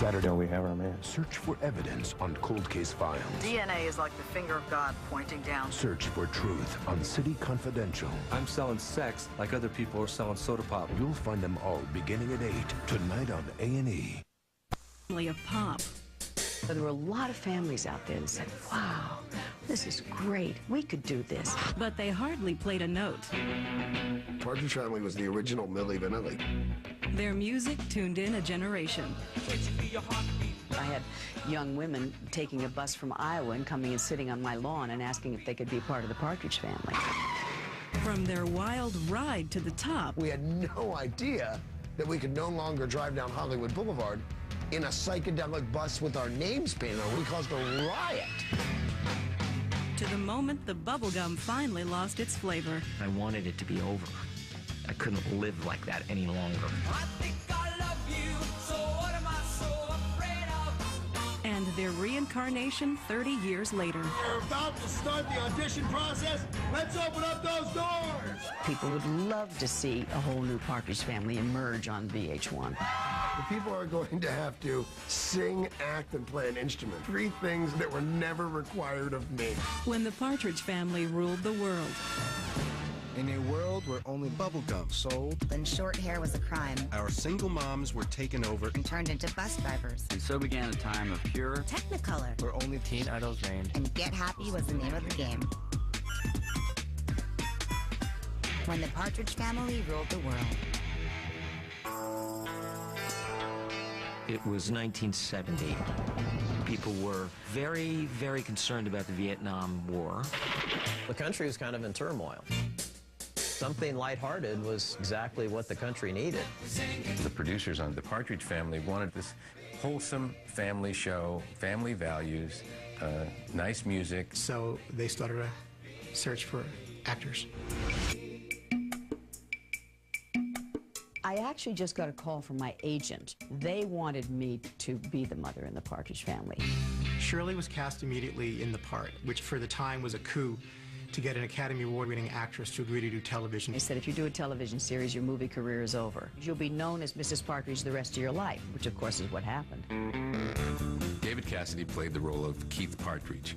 Saturday, we have our man. Search for evidence on cold case files. DNA is like the finger of God pointing down. Search for truth on City Confidential. I'm selling sex like other people are selling soda pop. You'll find them all beginning at 8 tonight on A&E. Family of pop. There were a lot of families out there that said, wow, this is great. We could do this. But they hardly played a note. Partridge Family was the original Milli Vanilli. Their music tuned in a generation. I had young women taking a bus from Iowa and coming and sitting on my lawn and asking if they could be part of the Partridge Family. From their wild ride to the top. We had no idea that we could no longer drive down Hollywood Boulevard in a psychedelic bus with our names painted on. We caused a riot. To the moment the bubblegum finally lost its flavor. I wanted it to be over. I couldn't live like that any longer. I think I love you, so what am I so afraid of? And their reincarnation 30 years later. We're about to start the audition process. Let's open up those doors. People would love to see a whole new Partridge Family emerge on VH1. The people are going to have to sing, act, and play an instrument. 3 things that were never required of me. When the Partridge Family ruled the world. In a world where only bubblegum sold, when short hair was a crime, our single moms were taken over and turned into bus drivers. And so began a time of pure Technicolor, where only teen idols reigned. And Get Happy was the name of the game. When the Partridge Family ruled the world. It was 1970. People were very, very concerned about the Vietnam War. The country was kind of in turmoil. Something lighthearted was exactly what the country needed. The producers on The Partridge Family wanted this wholesome family show, family values, nice music. So they started a search for actors. I actually just got a call from my agent. They wanted me to be the mother in the Partridge Family. Shirley was cast immediately in the part, which for the time was a coup to get an Academy Award-winning actress to agree to do television. They said, if you do a television series, your movie career is over. You'll be known as Mrs. Partridge the rest of your life, which of course is what happened. David Cassidy played the role of Keith Partridge,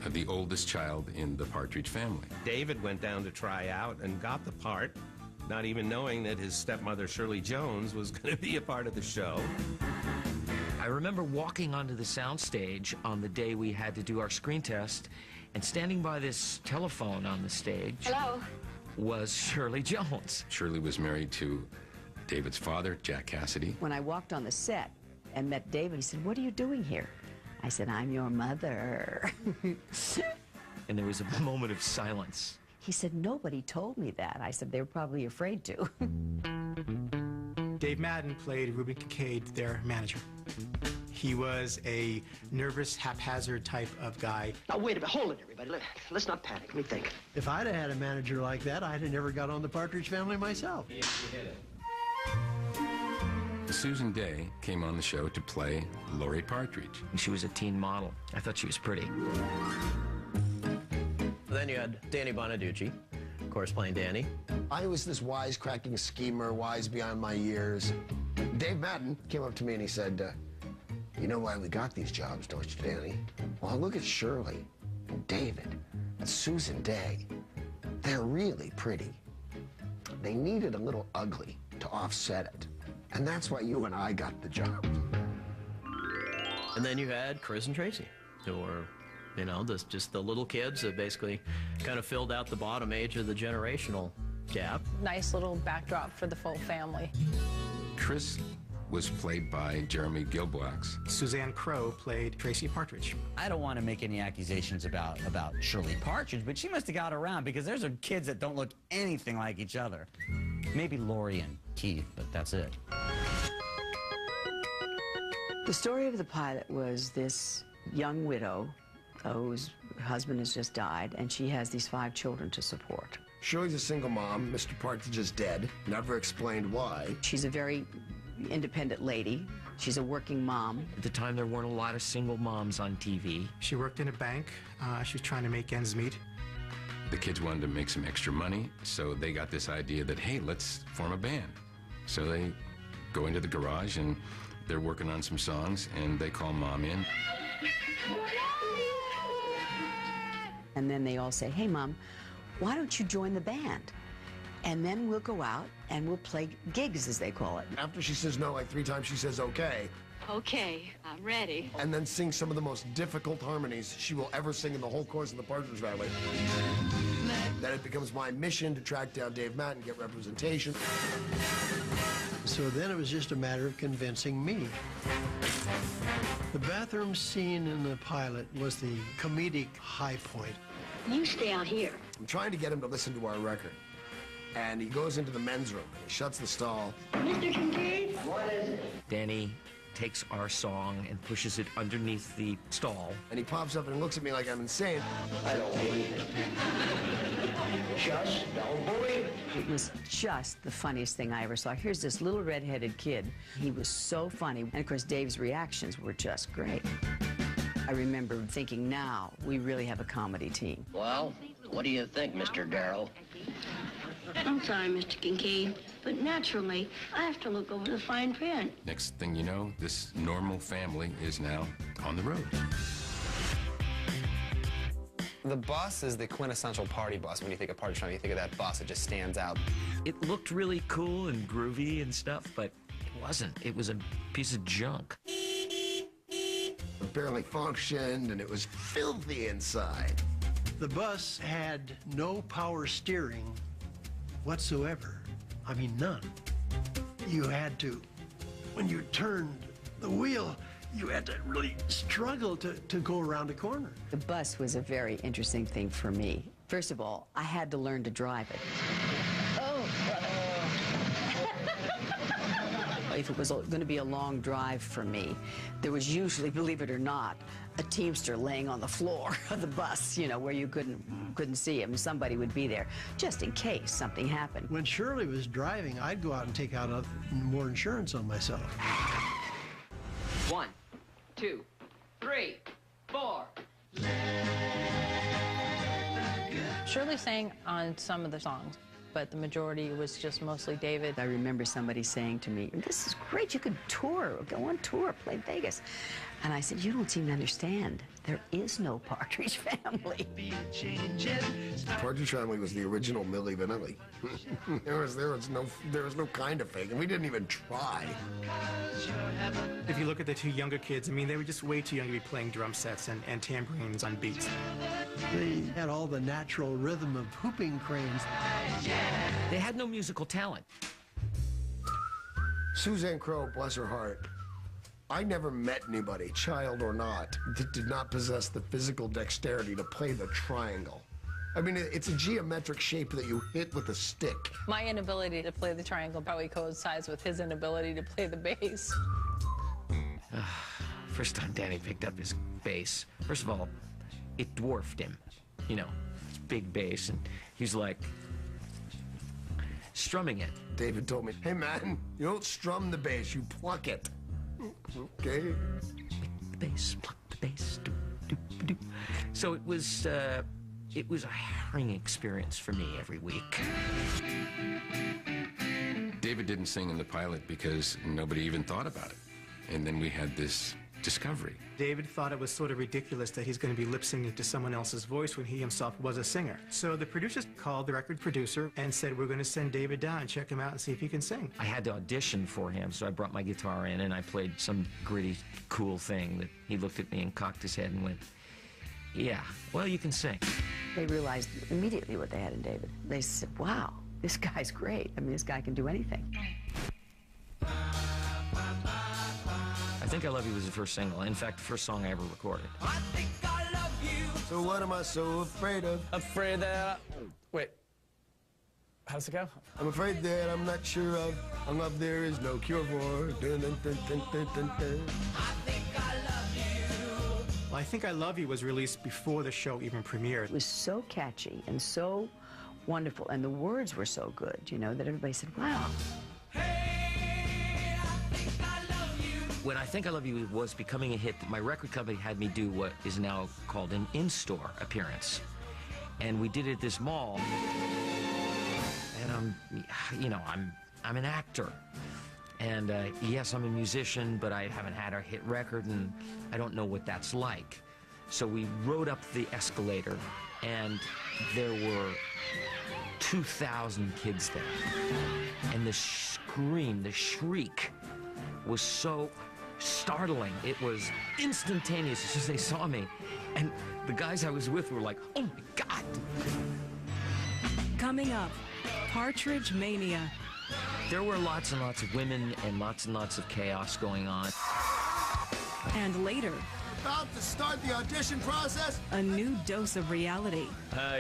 the oldest child in the Partridge Family. David went down to try out and got the part, not even knowing that his stepmother, Shirley Jones, was going to be a part of the show. I remember walking onto the soundstage on the day we had to do our screen test, and standing by this telephone on the stage. Hello. Was Shirley Jones. Shirley was married to David's father, Jack Cassidy. When I walked on the set and met David, he said, what are you doing here? I said, I'm your mother. And there was a moment of silence. He said, nobody told me that. I said, they were probably afraid to. Dave Madden played Reuben Kincaid, their manager. He was a nervous, haphazard type of guy. Now, wait a minute. Hold it, everybody. Let's not panic. Let me think. If I'd have had a manager like that, I'd have never got on the Partridge Family myself. Susan Day came on the show to play Laurie Partridge. She was a teen model. I thought she was pretty. Then you had Danny Bonaducci, of course, playing Danny. I was this wisecracking schemer, wise beyond my years. Dave Madden came up to me and he said, you know why we got these jobs, don't you, Danny? Well, look at Shirley and David and Susan Day. They're really pretty. They needed a little ugly to offset it. And that's why you and I got the job. And then you had Chris and Tracy, who were, you know, just the little kids that basically kind of filled out the bottom age of the generational gap. Nice little backdrop for the full family. Chris was played by Jeremy Gilboax. Suzanne Crowe played Tracy Partridge. I don't want to make any accusations about Shirley Partridge, but she must have got around because there's kids that don't look anything like each other. Maybe Laurie and Keith, but that's it. The story of the pilot was this young widow whose husband has just died, and she has these 5 children to support. Shirley's a single mom. Mr. Partridge is dead. Never explained why. She's a very independent lady. She's a working mom. At the time, there weren't a lot of single moms on TV. She worked in a bank. She was trying to make ends meet. The kids wanted to make some extra money, so they got this idea that, hey, let's form a band. So they go into the garage and They're working on some songs, and they call Mom in. And then they all say, hey, Mom, why don't you join the band? And then we'll go out and we'll play gigs, as they call it. After she says no like 3 times, she says okay. Okay, I'm ready. And then sings some of the most difficult harmonies she will ever sing in the whole course of the Partridge Family. Then it becomes my mission to track down Dave Madden, get representation. So then it was just a matter of convincing me. The bathroom scene in the pilot was the comedic high point. You stay out here. I'm trying to get him to listen to our record. And he goes into the men's room, and he shuts the stall. Mr. Kincaid? What is it? Danny takes our song and pushes it underneath the stall. And he pops up and looks at me like I'm insane. I don't believe it. Just don't believe it. It was just the funniest thing I ever saw. Here's this little red-headed kid. He was so funny. And, of course, Dave's reactions were just great. I remember thinking, now we really have a comedy team. Well, what do you think, Mr. Darrell? I'm sorry, Mr. Kincaid, but naturally, I have to look over the fine print. Next thing you know, this normal family is now on the road. The bus is the quintessential party bus. When you think of Partridge Family, you think of that bus. It just stands out. It looked really cool and groovy and stuff, but it wasn't. It was a piece of junk. It barely functioned, and it was filthy inside. The bus had no power steering whatsoever. I mean, none. You had to, when you turned the wheel, you had to really struggle to go around a corner. The bus was a very interesting thing for me. First of all, I had to learn to drive it. If it was going to be a long drive for me, there was usually, believe it or not, a Teamster laying on the floor of the bus, you know, where you couldn't see him. Somebody would be there, just in case something happened. When Shirley was driving, I'd go out and take out more insurance on myself. 1, 2, 3, 4. Shirley sang on some of the songs, but the majority was just mostly David. I remember somebody saying to me, this is great, you could tour, go on tour, play Vegas. And I said, you don't seem to understand. There is no Partridge Family. Partridge Family was the original Milli Vanilli. there was no kind of fake, and we didn't even try. If you look at the 2 younger kids, I mean, they were just way too young to be playing drum sets and tambourines on beats. They had all the natural rhythm of whooping cranes. They had no musical talent. Suzanne Crowe, bless her heart, I never met anybody, child or not, that did not possess the physical dexterity to play the triangle. I mean, it's a geometric shape that you hit with a stick. My inability to play the triangle probably coincides with his inability to play the bass. First time Danny picked up his bass, first of all, it dwarfed him. You know, it's big bass, and he's like strumming it. David told me, hey man, you don't strum the bass, you pluck it. Okay. The bass, pluck the bass, do, do, do. So it was a harrowing experience for me every week. David didn't sing in the pilot because nobody even thought about it. And then we had this discovery. David thought it was sort of ridiculous that he's going to be lip-syncing to someone else's voice when he himself was a singer. So the producers called the record producer and said, we're going to send David down and check him out and see if he can sing. I had to audition for him, so I brought my guitar in and I played some gritty, cool thing that he looked at me and cocked his head and went, yeah, well, you can sing. They realized immediately what they had in David. They said, wow, this guy's great. I mean, this guy can do anything. I Think I Love You was the first single. In fact, the first song I ever recorded. I think I love you. So what am I so afraid of? Afraid that... Wait. How does it go? I'm afraid that I'm not sure of. A love there is no cure for. Dun, dun, dun, dun, dun, dun, dun. I think I love you. Well, I Think I Love You was released before the show even premiered. It was so catchy and so wonderful, and the words were so good, you know, that everybody said, wow. When I Think I Love You was becoming a hit, my record company had me do what is now called an in-store appearance. And we did it at this mall. And I'm an actor. And yes, I'm a musician, but I haven't had a hit record, and I don't know what that's like. So we rode up the escalator, and there were 2,000 kids there. And the scream, the shriek, was so startling. It was instantaneous as soon as they saw me. And the guys I was with were like, oh my God. Coming up, Partridge Mania. There were lots and lots of women and lots of chaos going on. And later, About to start the audition process. a new dose of reality.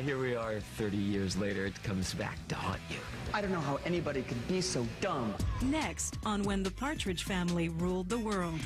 Here we are 30 years later. It comes back to haunt you. I don't know how anybody could be so dumb. Next on When the Partridge Family Ruled the World.